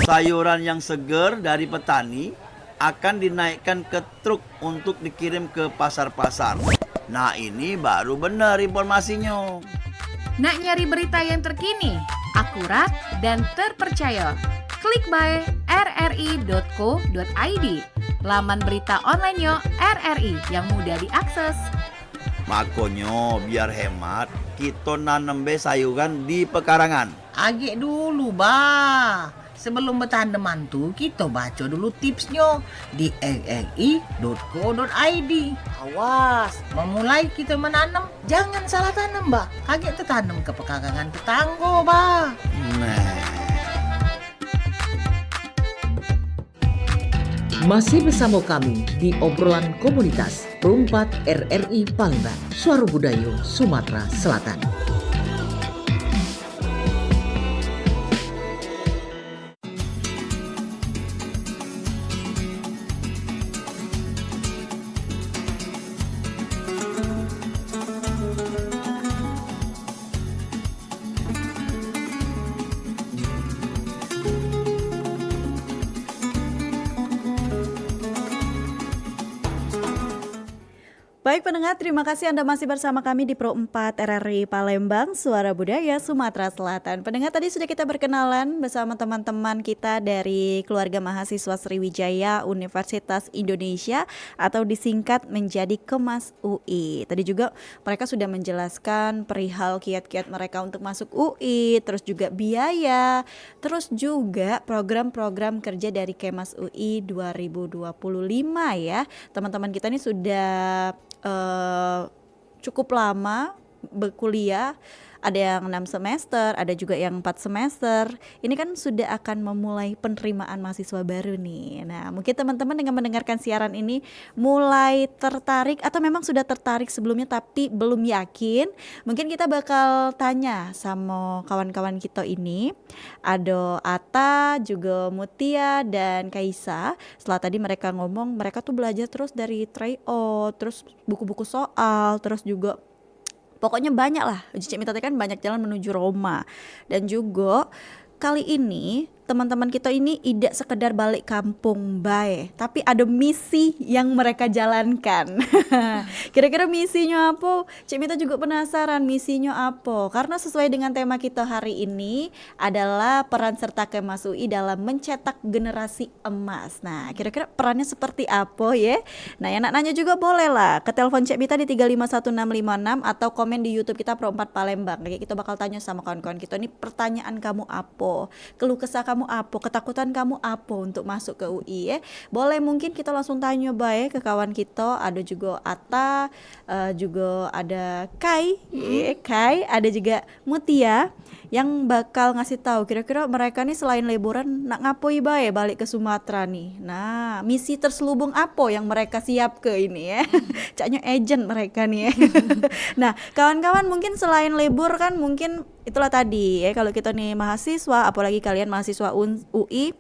Sayuran yang segar dari petani akan dinaikkan ke truk untuk dikirim ke pasar-pasar. Nah, ini baru benar informasinya. Nak nyari berita yang terkini, akurat, dan terpercaya? Klik by rri.co.id, laman berita online RRI yang mudah diakses. Makanya biar hemat, kita nanam sayuran di pekarangan. Agak dulu, Sebelum bertanaman tuh, kita baca dulu tipsnya di rri.co.id. Awas, memulai kita menanam, jangan salah tanam, Agak tertanam ke pekarangan tetangga, Masih bersama kami di obrolan komunitas Perumpat RRI Palembang, Suara Budaya Sumatera Selatan. Baik pendengar, terima kasih Anda masih bersama kami di Pro 4 RRI Palembang, Suara Budaya Sumatera Selatan. Pendengar, tadi sudah kita berkenalan bersama teman-teman kita dari keluarga mahasiswa Sriwijaya Universitas Indonesia atau disingkat menjadi Kemas UI. Tadi juga mereka sudah menjelaskan perihal kiat-kiat mereka untuk masuk UI, terus juga biaya, terus juga program-program kerja dari Kemas UI 2025 ya. Teman-teman kita ini sudah cukup lama berkuliah, ada yang 6 semester, ada juga yang 4 semester. Ini kan sudah akan memulai penerimaan mahasiswa baru nih. Nah, mungkin teman-teman dengan mendengarkan siaran ini mulai tertarik atau memang sudah tertarik sebelumnya tapi belum yakin. Mungkin kita bakal tanya sama kawan-kawan kita ini. Ada Ata, juga Mutia dan Kaisa. Setelah tadi mereka ngomong, mereka tuh belajar terus dari tryout, terus buku-buku soal, terus juga pokoknya banyak lah. Cik Mita kan banyak jalan menuju Roma. Dan juga kali ini teman-teman kita ini tidak sekedar balik kampung bae, tapi ada misi yang mereka jalankan. Kira-kira misinya apa? Cik Mita juga penasaran misinya apa. Karena sesuai dengan tema kita hari ini adalah peran serta Kemas UI dalam mencetak generasi emas. Nah, kira-kira perannya seperti apa ya? Nah, yang nak nanya juga boleh lah ke telepon Cik Mita di 351656 atau komen di YouTube kita Pro 4 Palembang. Kita bakal tanya sama kawan-kawan kita ini, pertanyaan kamu apa? Keluh kesah kamu apa? Ketakutan kamu apa untuk masuk ke UI ya? Boleh, mungkin kita langsung tanya baik ke kawan kita. Ada juga Ata, juga ada Kai, Kai, ada juga Mutia yang bakal ngasih tahu kira-kira mereka nih selain liburan nak ngapoi bae balik ke Sumatera nih. Nah, misi terselubung apa yang mereka siap ke ini ya? Caknya agent mereka nih ya. Nah, kawan-kawan mungkin selain libur kan mungkin itulah tadi ya, kalau kita nih mahasiswa, apalagi kalian mahasiswa UI,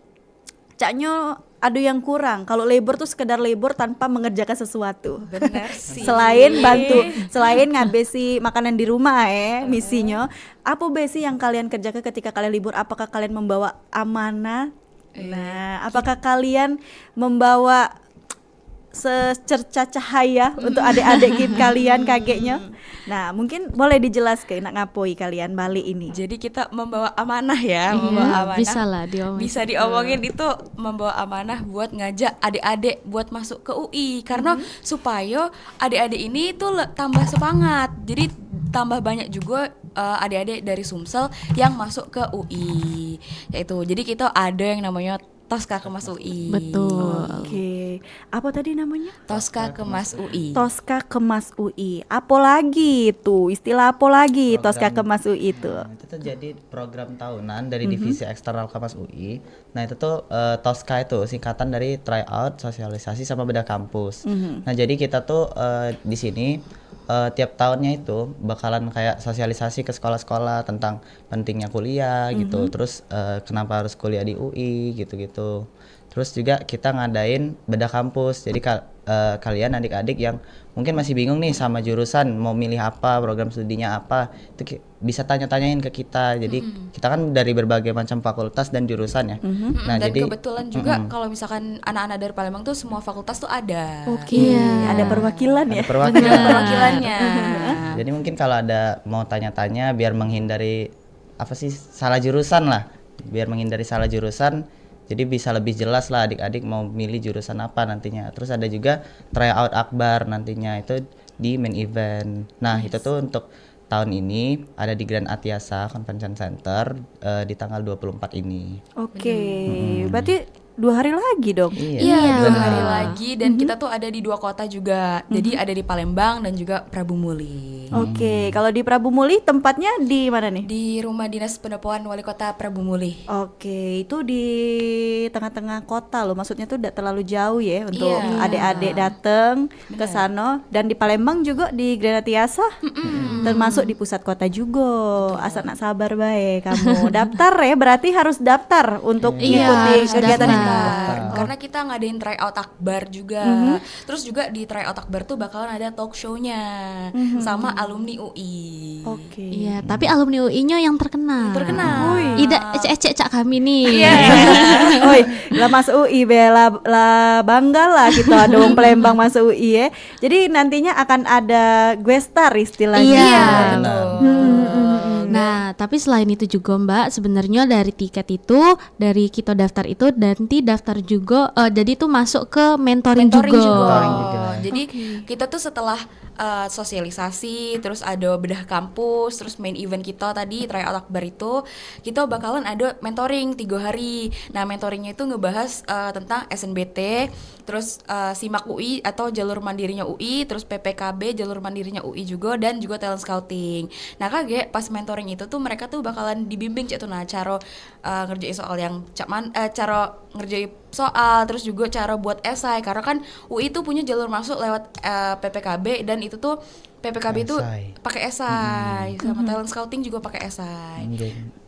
caknya ada yang kurang. Kalau libur tuh sekedar libur tanpa mengerjakan sesuatu. Benar sih. Selain bantu, selain ngabesi makanan di rumah ya, misinya. Apa besi yang kalian kerjakan ketika kalian libur? Apakah kalian membawa amanah? Nah, apakah kalian membawa secerca cahaya untuk adik-adik kalian kakeknya? Nah, mungkin boleh dijelaskan nak ngapoi kalian balik ini. Jadi kita membawa amanah ya, membawa amanah. Bisa lah diomongin. Bisa diomongin itu membawa amanah buat ngajak adik-adik buat masuk ke UI karena supaya adik-adik ini tuh tambah semangat. Jadi tambah banyak juga adik-adik dari Sumsel yang masuk ke UI. Yaitu jadi kita ada yang namanya Tosca Kemas UI. Betul. Oke. Apa tadi namanya? Tosca Kemas UI. Tosca Kemas UI. Apa lagi itu? Istilah apa lagi Tosca Kemas UI itu? Itu tuh jadi program tahunan dari divisi eksternal Kamas UI. Nah itu tuh Tosca itu singkatan dari tryout, sosialisasi sama bedah kampus. Nah jadi kita tuh di sini tiap tahunnya itu bakalan kayak sosialisasi ke sekolah-sekolah tentang pentingnya kuliah gitu. Terus kenapa harus kuliah di UI gitu-gitu. Terus juga kita ngadain bedah kampus. Jadi kalian adik-adik yang mungkin masih bingung nih sama jurusan mau milih apa, program studinya apa, itu bisa tanya-tanyain ke kita. Jadi kita kan dari berbagai macam fakultas dan jurusan ya. Nah, dan jadi kebetulan juga kalau misalkan anak-anak dari Palembang tuh semua fakultas tuh ada. Oke. Ada perwakilan ya. ada perwakilan. Perwakilannya. Jadi mungkin kalau ada mau tanya-tanya biar menghindari salah jurusan lah. Biar menghindari salah jurusan, jadi bisa lebih jelas lah adik-adik mau milih jurusan apa nantinya. Terus ada juga tryout akbar nantinya itu di main event. Nah itu tuh untuk tahun ini ada di Grand Atiasa Convention Center di tanggal 24 ini. Oke. Berarti 2 hari lagi dong. Iya, 2 hari lagi dan kita tuh ada di 2 kota juga. Jadi ada di Palembang dan juga Prabu Muli. Oke, kalau di Prabu Muli tempatnya di mana nih? Di Rumah Dinas Pendopoan Wali Kota Prabu Muli. Oke, itu di tengah-tengah kota loh. Maksudnya tuh tidak terlalu jauh ya untuk adik-adik datang ke sana. Dan di Palembang juga di Granatiasa, termasuk di pusat kota juga. Asal nak sabar baik kamu. Daftar ya, berarti harus daftar untuk ikuti harus kegiatan ini. Karena kita ngadain tryout akbar juga. Terus juga di tryout akbar tuh bakalan ada talk show-nya sama alumni UI. Oke. Iya, tapi alumni UI-nya yang terkenal. Ida ecek-ecek cak kami nih. Oi, lah masuk UI bela lah bangga lah kita ada wong Palembang masuk UI ya. Jadi nantinya akan ada guestar istilahnya. Iya. Nah, Tapi selain itu juga Mbak, sebenarnya dari tiket itu, dari kita daftar itu nanti daftar juga, jadi itu masuk ke mentoring juga. Mentoring juga. Jadi kita tuh setelah sosialisasi, terus ada bedah kampus, terus main event kita tadi tryout akbar itu, kita bakalan ada mentoring 3 hari. Nah mentoringnya itu ngebahas tentang SNBT, terus SIMAK UI atau jalur mandirinya UI, terus PPKB jalur mandirinya UI juga, dan juga talent scouting. Nah kage pas mentoring itu tuh mereka tuh bakalan dibimbing cek tuh nah cara ngerjain soal yang cara ngerjain soal, terus juga cara buat esai, karena kan UI tuh punya jalur masuk lewat PPKB, dan itu tuh PPKB itu pakai esai, sama talent scouting juga pakai esai.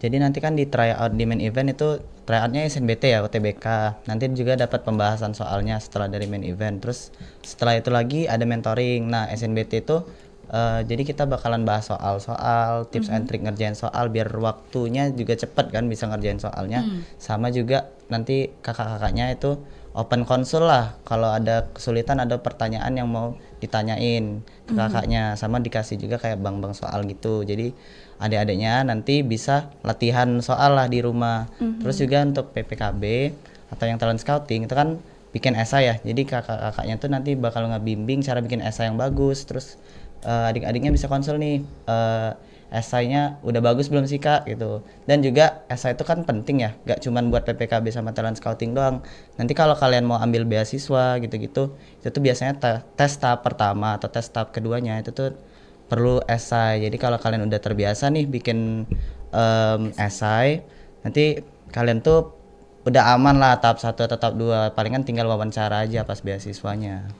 Jadi nanti kan di tryout di main event itu tryoutnya SNBT ya, UTBK. Nanti juga dapat pembahasan soalnya setelah dari main event. Terus setelah itu lagi ada mentoring. Nah SNBT itu jadi kita bakalan bahas soal-soal, tips and trick ngerjain soal biar waktunya juga cepet kan bisa ngerjain soalnya. Sama juga nanti kakak-kakaknya itu open konsul lah, kalau ada kesulitan ada pertanyaan yang mau ditanyain ke kakaknya, sama dikasih juga kayak bank-bank soal gitu. Jadi adik-adiknya nanti bisa latihan soal lah di rumah. Terus juga untuk PPKB atau yang talent scouting itu kan bikin esai ya, jadi kakak-kakaknya tuh nanti bakal ngebimbing cara bikin esai yang bagus. Terus adik-adiknya bisa konsul nih, esainya udah bagus belum sih kak gitu. Dan juga esai itu kan penting ya, gak cuman buat PPKB sama talent scouting doang. Nanti kalau kalian mau ambil beasiswa gitu-gitu, itu tuh biasanya tes tahap pertama atau tes tahap keduanya itu tuh perlu esai. Jadi kalau kalian udah terbiasa nih bikin esai, nanti kalian tuh udah aman lah tahap 1 atau tahap 2, palingan tinggal wawancara aja pas beasiswanya.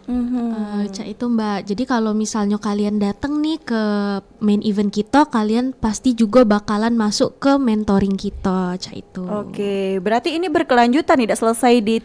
Cak itu Mbak, jadi kalau misalnya kalian datang nih ke main event kita, kalian pasti juga bakalan masuk ke mentoring kita, Cak itu. Oke, berarti ini berkelanjutan, tidak selesai di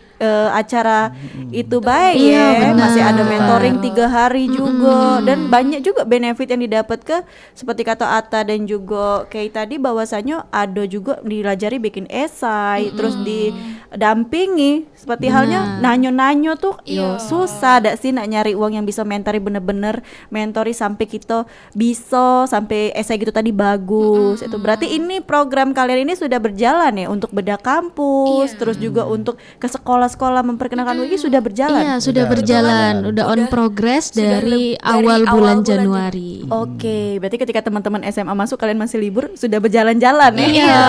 acara itu baik Iya, ya. benar. Masih ada mentoring 3 hari juga, dan banyak juga benefit yang didapat ke seperti kata Atta dan juga kayak tadi, bahwasanya ada juga dilajari bikin esai, terus didampingi seperti halnya nanyo-nanyo tuh yo susah dak sih nak nyari uang yang bisa mentori bener-bener mentori sampai kita bisa sampai esai gitu tadi bagus. Itu berarti ini program kalian ini sudah berjalan ya untuk bedah kampus, terus juga untuk ke sekolah-sekolah memperkenalkan UI sudah berjalan. Iya, sudah berjalan, udah on progress dari awal bulan Januari. Oke, berarti ketika teman-teman SMA masuk kalian masih libur sudah berjalan-jalan ya. Iya.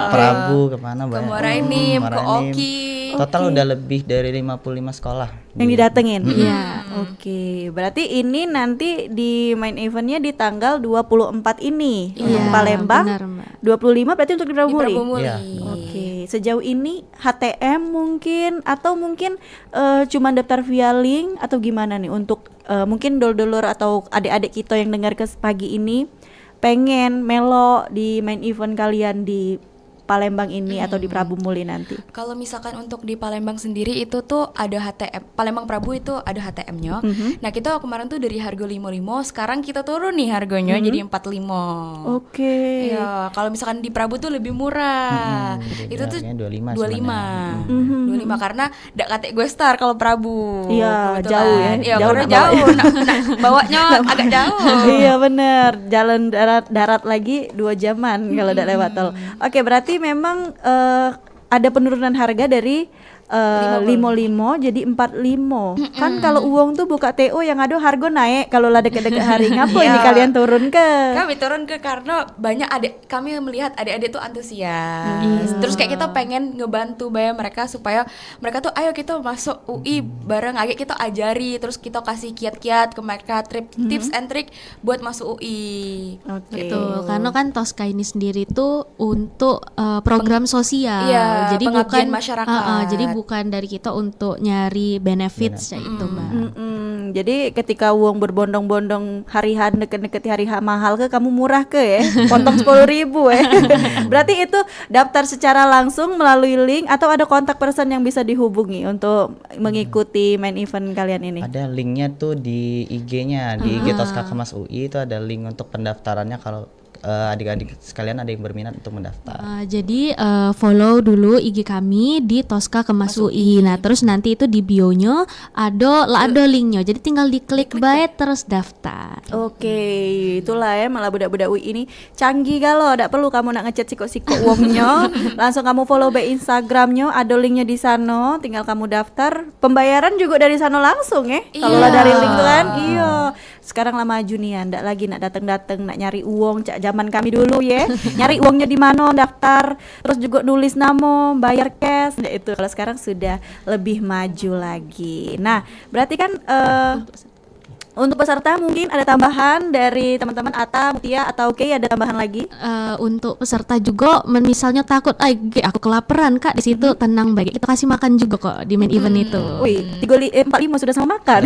Prabu kemana Ke banyak. Muara Enim, ke Muara Enim. Oki. Total udah lebih dari 55 sekolah Yang didatengin. Iya. Oke, berarti ini nanti di main eventnya di tanggal 24 ini untuk Iya, Palembang. benar, Mbak. 25 berarti untuk di Di Prabumuli. Prabumuli. Iya. Oke, sejauh ini HTM mungkin atau mungkin cuma daftar via link atau gimana nih untuk mungkin dulur-dulur atau adik-adik kita yang dengar ke pagi ini pengen melo di main event kalian di Palembang ini atau di Prabumuli nanti. Kalau misalkan untuk di Palembang sendiri itu tuh ada HTM, Palembang Prabu itu ada HTM-nya. Nah, kita kemarin tuh dari harga 55, sekarang kita turun nih harganya jadi 45. Oke. Iya, kalau misalkan di Prabu tuh lebih murah. jadi Itu tuh harganya 25 25 karena dak kate gue star kalau Prabu. Iya, Kebetulan. jauh ya. Iya, Jauh karena nak jauh. Nah, bawanya agak jauh. Iya bener, jalan darat lagi 2 jaman kalau udah lewat tol. Oke, berarti memang ada penurunan harga dari 55 jadi 45. Kan kalau uang tuh buka TO yang ada harga naik kalau lah deket-deket hari. Ngapa ini Iya. kalian turun ke? Kami turun ke karena banyak kami melihat adik-adik tuh antusias. Terus kayak kita pengen ngebantu mereka supaya mereka tuh ayo kita masuk UI bareng, ayo kita ajari, terus kita kasih kiat-kiat ke mereka tips and trick buat masuk UI. Oke. Betul, karena kan Tosca ini sendiri tuh untuk program sosial. Iya, jadi pengabdian bukan masyarakat. jadi bukan dari kita untuk nyari benefits kayak itu, Mbak. Jadi ketika uang berbondong-bondong hari H deket-deket hari H mahal ke kamu murah ke ya, potong 10.000 ya. Berarti itu daftar secara langsung melalui link atau ada kontak person yang bisa dihubungi untuk mengikuti main event kalian ini? Ada linknya tuh di IG-nya, di IG Tosca Kemas UI itu ada link untuk pendaftarannya kalau adik-adik sekalian ada yang berminat untuk mendaftar. Jadi follow dulu IG kami di Tosca Kemas UI. Nah, terus nanti itu di bio-nya ada linknya. Jadi tinggal diklik bae terus daftar. Oke, itulah ya malah budak-budak UI ini canggih galo, tidak perlu kamu nak ngechat siko-siko uangnya, langsung kamu follow by Instagramnya, ada linknya di sana, tinggal kamu daftar. Pembayaran juga dari sana langsung ya. Kalau lah dari link tuh kan, iya. Sekarang lah maju nih, ndak lagi nak datang-datang nak nyari uang cak zaman kami dulu ya. Nyari uangnya di mana, daftar, terus juga nulis nama, bayar cash. Nah, itu kalau sekarang sudah lebih maju lagi. Nah, berarti kan untuk peserta mungkin ada tambahan dari teman-teman Ata, Mutia atau Kay, ada tambahan lagi? Untuk peserta juga misalnya takut, aku kelaparan Kak di situ, tenang baik. Kita kasih makan juga kok di main event itu. Wih, 45 sudah sama makan.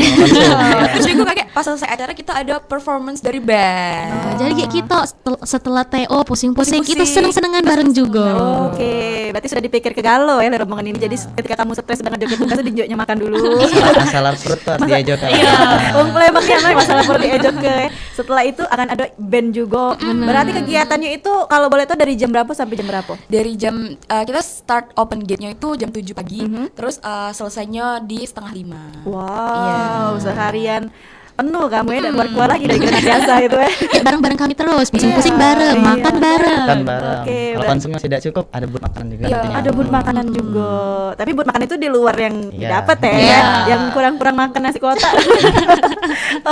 Terus juga kayak pas selesai acara kita ada performance dari band. Jadi kayak kita setelah TO pusing-pusing kita seneng-senengan bareng juga. Oke, berarti sudah dipikir ke galau ya rombongan ini. Jadi ketika kamu stres dengan joget tugas dijoknya makan dulu. Masalah perut tuh harus diajak. Yang masalah perlu diajak ke. Setelah itu akan ada band juga. Berarti kegiatannya itu kalau boleh tahu dari jam berapa sampai jam berapa? Dari jam kita start open gate-nya itu jam 7 pagi, terus selesainya di 4:30. Wow, seharian penuh kamu ya, dan keluar lagi dari gerak biasa itu ya. Bareng-bareng kami terus, pusing-pusing bareng, makan bareng. Makan bareng. Oke, Kalau konsumsi tidak cukup, ada booth makanan juga. Iya, nantinya. ada booth makanan juga. Tapi booth makan itu di luar yang Iya. dapat ya, yang kurang-kurang makan nasi kotak.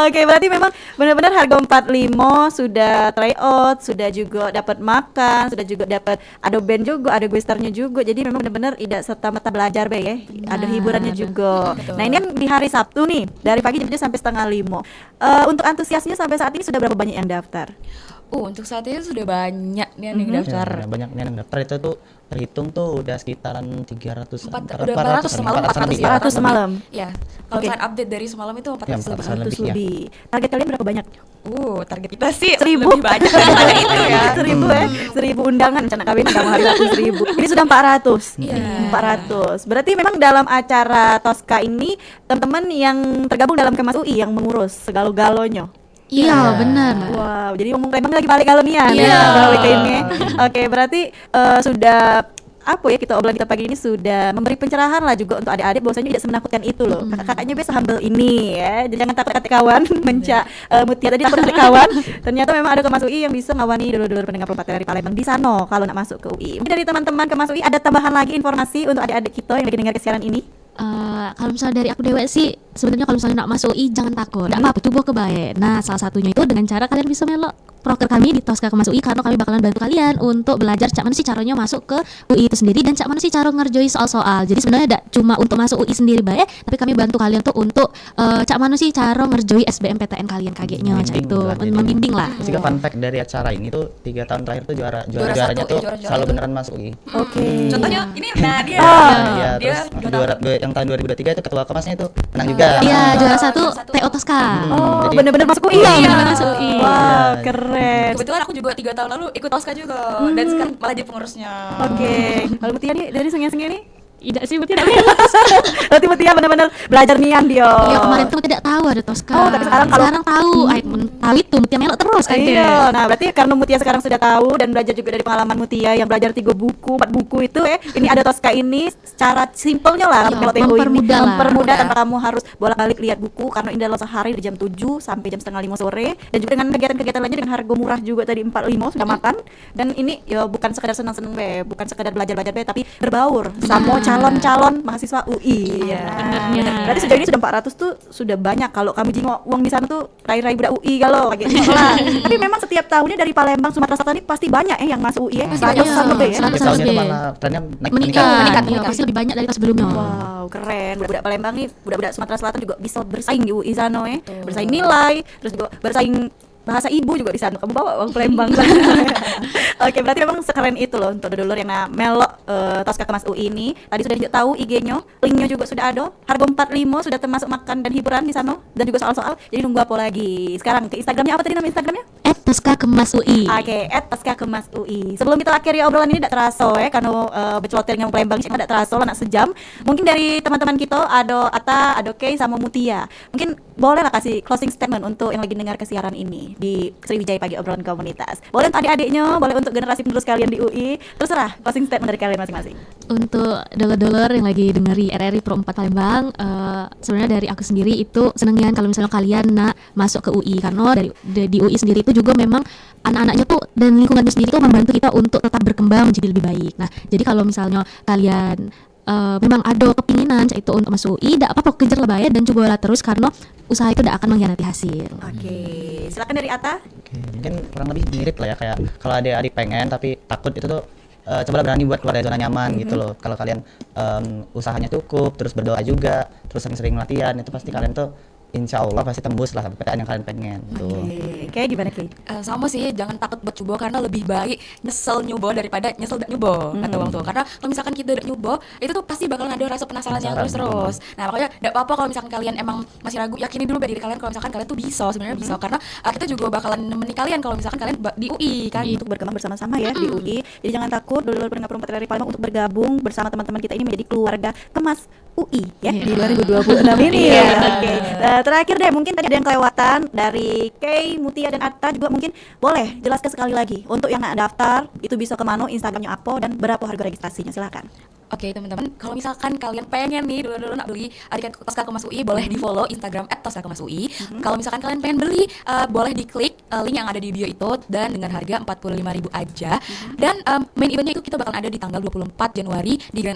Oke, berarti memang benar-benar harga 45 sudah try out, sudah juga dapat makan, sudah juga dapat ada band juga, ada guestarnya juga. Jadi memang benar-benar tidak serta-merta belajar be ya. Ada hiburannya juga. Nah, ini kan di hari Sabtu nih, dari pagi jam 7 sampai 4:30. Untuk antusiasnya sampai saat ini sudah berapa banyak yang daftar? Untuk saat ini sudah banyak nih yang daftar. Ya, banyak nih yang daftar itu tuh terhitung tuh udah sekitaran 300 Udah 400 semalam, 400 ya. 400 semalam. Ya, kalau Oke. misalkan update dari semalam itu 400 400 lebih. lebih. 100 lebih. Target kalian berapa banyak? Target kita sih 1000 lebih banyak daripada itu ya. 1000 ya. 1000 undangan rencana kawin kamu hari Sabtu 1000. Ini sudah 400. Iya. 400. Berarti memang dalam acara Tosca ini teman-teman yang tergabung dalam Kemas UI yang mengurus segala-galanya. Iya, benar. Wow, jadi ngomong Palembang lagi balik galonian Iya. ya gawe ke ini. Oke, berarti sudah apa ya, kita pagi ini sudah memberi pencerahan lah juga untuk adik-adik bahwasanya tidak semenakutkan itu loh. Kakaknya biasa humble ini ya. Jadi jangan takut adik kawan Mutia tadi takut adik kawan. Ternyata memang ada Kemas UI yang bisa ngawani dulur-dulur pendengar Perumpat dari Palembang di sana kalau nak masuk ke UI. Mungkin dari teman-teman Kemas UI ada tambahan lagi informasi untuk adik-adik kita yang lagi dengar kesiaran ini? Kalau misalnya dari aku dewek sih sebenarnya kalau misalnya nak masuk UI jangan takut, tidak apa-apa, coba kebaik. Nah salah satunya itu dengan cara kalian bisa melok proker kami di Toska Kemas UI, karena kami bakalan bantu kalian untuk belajar cak mana sih caranya masuk ke UI itu sendiri dan cak mana sih cara ngerjoi soal-soal. Jadi sebenarnya tidak cuma untuk masuk UI sendiri baik, tapi kami bantu kalian tuh untuk cak mana sih cara ngerjoi SBMPTN kalian kageknya cak itu membimbing lah. Terus juga fun fact dari acara ini tuh 3 tahun terakhir tuh juaranya tuh selalu beneran masuk UI. Contohnya ini Nadia. Iya, terus yang tahun 2023 itu ketua kemasnya itu menang juga. Iya, juara 1 TO Toska. Jadi- Bener-bener masuk UI. Bener-bener masuk UI. Wow, keren. Kebetulan aku juga 3 tahun lalu ikut Toska juga dan sekarang malah jadi pengurusnya. Oke. Kalau Mutia nih dari sengi-sengi nih? Tidak sih, tidak. Berarti Mutia benar-benar belajar nian dia. Ya kemarin tuh tidak tahu ada Toska. Oh, tapi sekarang tahu. Tahu itu Mutia melok terus kan. Iya, nah berarti karena Mutia sekarang sudah tahu dan belajar juga dari pengalaman Mutia yang belajar 3 buku, 4 buku itu ini ada Toska ini secara simpelnya lah Iya, kalau TO ini mempermudah lah. mempermudah tanpa kamu harus bolak-balik lihat buku karena ini dalam sehari dari jam 7 sampai jam setengah 5 sore dan juga dengan kegiatan-kegiatan lainnya dengan harga murah juga tadi 45 sudah makan dan ini ya bukan sekedar senang-senang bukan sekedar belajar-belajar tapi berbaur sama calon-calon mahasiswa UI. Iya. Berarti sejauh ini sudah 400 tuh sudah banyak kalau kamu jingok uang di sana tuh rai-rai budak UI kalau kayak gitu lah. Tapi memang setiap tahunnya dari Palembang Sumatera Selatan ini pasti banyak yang masuk UI ya. Pasti Ratusan banyak. lebih ya. Seratus Tiap tahunnya lebih. tuh malah trennya Meningkat. Meningkat. Iya, pasti lebih banyak dari tahun sebelumnya. Wow, keren. Budak-budak Palembang nih, budak-budak Sumatera Selatan juga bisa bersaing di UI sana ya. Bersaing nilai, terus juga bersaing bahasa ibu juga di sana. Kamu bawa uang Palembang. Oke, berarti memang sekeren itu loh untuk dulur yang melok Toska Kemas UI ini. Tadi sudah tahu IG-nya, linknya juga sudah ada. Harga 45 sudah termasuk makan dan hiburan di sana dan juga soal-soal. Jadi nunggu apa lagi? Sekarang ke Instagramnya apa tadi nama Instagramnya? Toska Kemas UI. Oke, Toska Kemas UI. Sebelum kita akhiri obrolan ini tidak terasa ya, karena berceloter dengan Palembang tidak terasa lah, nak sejam. Mungkin dari teman-teman kita ada Ata, ada Kay sama Mutia. Mungkin boleh lah kasih closing statement untuk yang lagi dengar kesiaran ini di Sriwijaya Pagi Obrolan Komunitas. Boleh untuk adik-adiknya, boleh untuk generasi penerus kalian di UI. Terserah closing statement dari kalian masing-masing. Untuk dulur-dulur yang lagi dengeri RRI Pro 4 Palembang, sebenarnya dari aku sendiri itu senengnya kalau misalnya kalian nak masuk ke UI, karena di UI sendiri itu juga memang anak-anaknya tuh dan lingkungannya sendiri tuh membantu kita untuk tetap berkembang menjadi lebih baik. Nah, jadi kalau misalnya kalian memang ada kepinginan itu untuk masuk UI, tidak apa-apa, kejar lebih dan cobalah terus karena usaha itu tidak akan mengkhianati hasil. Oke, silakan dari Ata. Oke, mungkin kurang lebih mirip lah ya, kayak kalau adik-adik pengen tapi takut itu tuh cobalah berani buat keluar dari zona nyaman gitu loh. Kalau kalian usahanya cukup, terus berdoa juga, terus sering-sering latihan, itu pasti kalian tuh insya Allah pasti tembus lah PTN yang kalian pengen tuh. Kayak gimana Kay? Sama sih, jangan takut buat coba karena lebih baik nyesel nyoba daripada nyesel gak nyoba kata orang tua. Karena kalau misalkan kita udah nyoba itu tuh pasti bakalan ada rasa penasaran yang terus. Nah makanya gak apa-apa kalau misalkan kalian emang masih ragu, yakini dulu diri kalian kalau misalkan kalian tuh bisa, sebenarnya bisa. Karena kita juga bakalan nemenin kalian kalau misalkan kalian di UI kan. Untuk berkembang bersama-sama ya di UI. Jadi jangan takut dulur pendengar Perumpat dari Palembang untuk bergabung bersama teman-teman kita ini menjadi keluarga Kemas UI ya di 2026 ini ya. Oke. Terakhir deh, mungkin tadi ada yang kelewatan dari Kay, Mutia dan Atta juga, mungkin boleh jelaskan sekali lagi untuk yang nak daftar itu bisa kemana, Instagramnya apa dan berapa harga registrasinya, silakan. Oke teman-teman, kalau misalkan kalian pengen nih dulu nak beli adik Toska Kemas UI, boleh di follow Instagram @toskakemasui. Kalau misalkan kalian pengen beli, boleh diklik link yang ada di bio itu dan dengan harga 45.000 aja. Dan main eventnya itu kita bakal ada di tanggal 24 Januari di Grand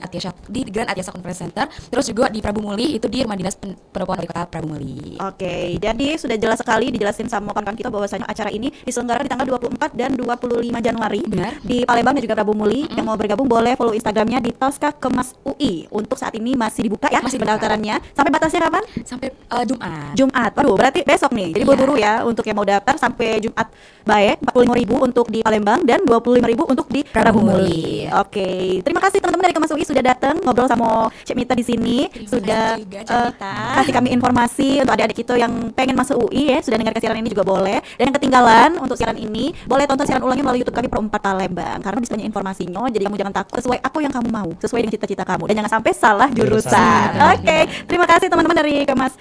Atiasa Conference Center. Terus juga di Prabu Muli itu di Rumah Dinas Pendopoan Wali Kota Prabu Muli. Oke, jadi sudah jelas sekali dijelasin sama kawan-kawan kita bahwasanya acara ini diselenggarakan di tanggal 24 dan 25 Januari. Benar. Di Palembang dan juga Prabu Muli. Yang mau bergabung boleh follow Instagramnya di Toska Kemas UI. Untuk saat ini masih dibuka ya, Masih pendaftarannya. Sampai batasnya kapan? Sampai Jumat. Jumat. Waduh, berarti besok nih. Jadi buru-buru ya untuk yang mau daftar sampai Jumat. Baik, 45.000 untuk di Palembang dan 25.000 untuk di Prabu Muli. Oke. Terima kasih teman-teman dari Kemas UI sudah datang ngobrol sama Cik Mita di sini. Sudah kasih juga, Cik Mita. kasih kami informasi untuk adik-adik kita yang pengen masuk UI ya. Sudah dengar siaran ini juga boleh. Dan yang ketinggalan untuk siaran ini, boleh tonton siaran ulangnya melalui YouTube kami Pro 4 Palembang. Karena di banyak informasinya, jadi kamu jangan takut. Sesuai apa yang kamu mau, sesuai sesuai dengan cita-cita kamu dan jangan sampai salah jurusan. Jurusan. Oke, terima kasih teman-teman dari Kemas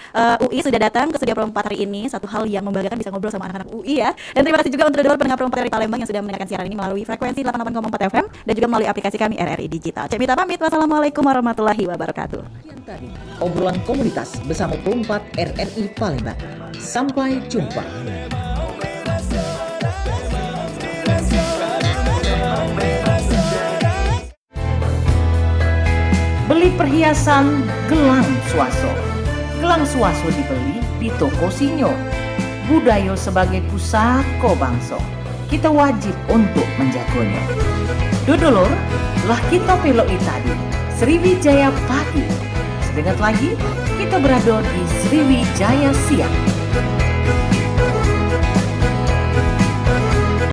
UI sudah datang ke Studio Pro 4 hari ini. Satu hal yang membanggakan bisa ngobrol sama anak-anak UI ya. Dan terima kasih juga untuk dodol pendengar Pro 4 dari Palembang yang sudah mendengarkan siaran ini melalui frekuensi 88,4 FM dan juga melalui aplikasi kami RRI Digital. Cek Mita pamit. Wassalamualaikum warahmatullahi wabarakatuh. Sekian tadi obrolan komunitas bersama Pro 4 RRI Palembang. Sampai jumpa. Beli perhiasan Gelang Swaso. Gelang Swaso dibeli di toko Sinyo. Budaya sebagai pusako bangsa. Kita wajib untuk menjaganya. Dodolor, lah kita peloi tadi Sriwijaya pagi. Sedengat lagi, kita berada di Sriwijaya siang.